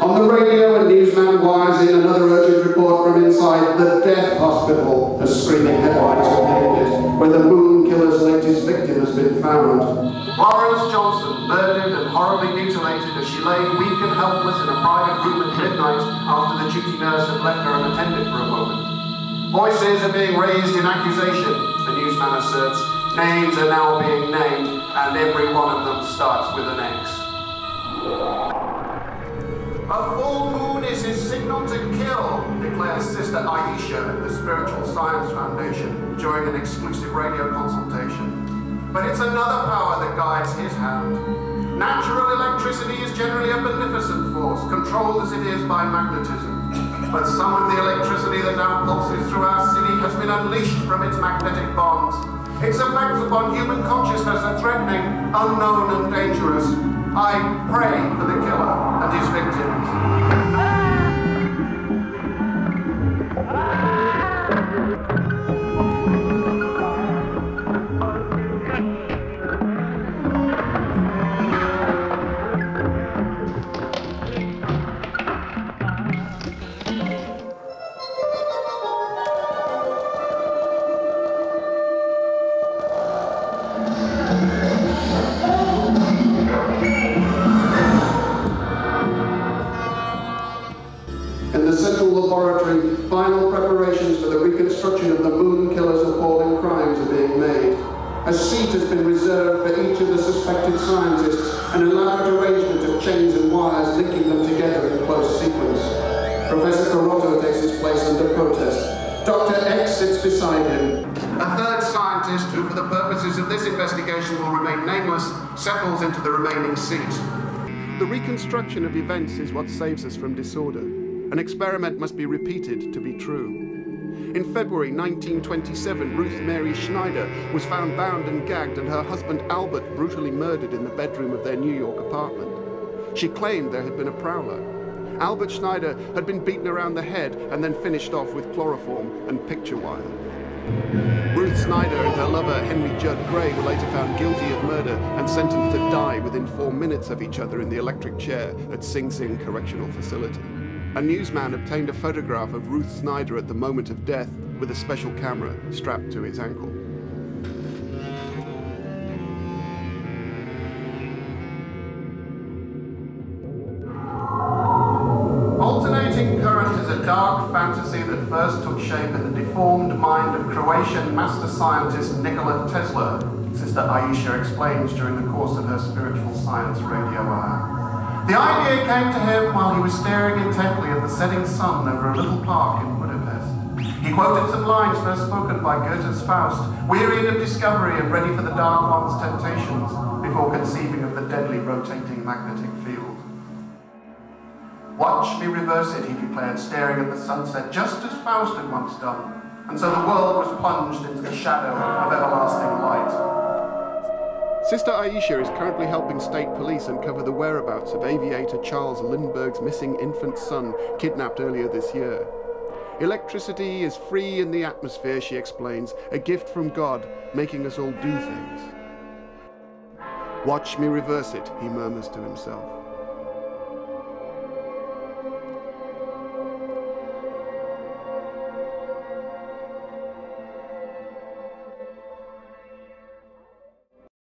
On the radio, a newsman wires in another urgent report from inside the death hospital. A screaming headlines have named it, where the moon killer's latest victim has been found. Florence Johnson, murdered and horribly mutilated as she lay weak and helpless in a private room at midnight after the duty nurse had left her unattended for a moment. Voices are being raised in accusation, the newsman asserts. Names are now being named, and every one of them starts with an X. A full moon is his signal to kill, declares Sister Aisha at the Spiritual Science Foundation during an exclusive radio consultation. But it's another power that guides his hand. Natural electricity is generally a beneficent force, controlled as it is by magnetism. But some of the electricity that now pulses through our city has been unleashed from its magnetic bonds. Its effects upon human consciousness are threatening, unknown and dangerous. I pray for the killer and his victims. In the Central Laboratory, final preparations for the reconstruction of the moon killer's appalling crimes are being made. A seat has been reserved for each of the suspected scientists, an elaborate arrangement of chains and wires linking them together in close sequence. Professor Carotto takes his place under protest. Dr. X sits beside him. A third scientist, who for the purposes of this investigation will remain nameless, settles into the remaining seat. The reconstruction of events is what saves us from disorder. An experiment must be repeated to be true. In February 1927, Ruth Mary Schneider was found bound and gagged and her husband Albert brutally murdered in the bedroom of their New York apartment. She claimed there had been a prowler. Albert Schneider had been beaten around the head and then finished off with chloroform and picture wire. Ruth Snyder and her lover Henry Judd Gray were later found guilty of murder and sentenced to die within 4 minutes of each other in the electric chair at Sing Sing Correctional Facility. A newsman obtained a photograph of Ruth Snyder at the moment of death with a special camera strapped to his ankle. Alternating Current is a dark fantasy that first took shape in the deformed mind of Croatian master scientist Nikola Tesla, Sister Aisha explains during the course of her spiritual science radio hour. The idea came to him while he was staring intently at the setting sun over a little park in Budapest. He quoted some lines first spoken by Goethe's Faust, wearied of discovery and ready for the Dark One's temptations, before conceiving of the deadly rotating magnetic field. Watch me reverse it, he declared, staring at the sunset, just as Faust had once done. And so the world was plunged into the shadow of everlasting light. Sister Aisha is currently helping state police uncover the whereabouts of aviator Charles Lindbergh's missing infant son, kidnapped earlier this year. Electricity is free in the atmosphere, she explains, a gift from God, making us all do things. Watch me reverse it, he murmurs to himself.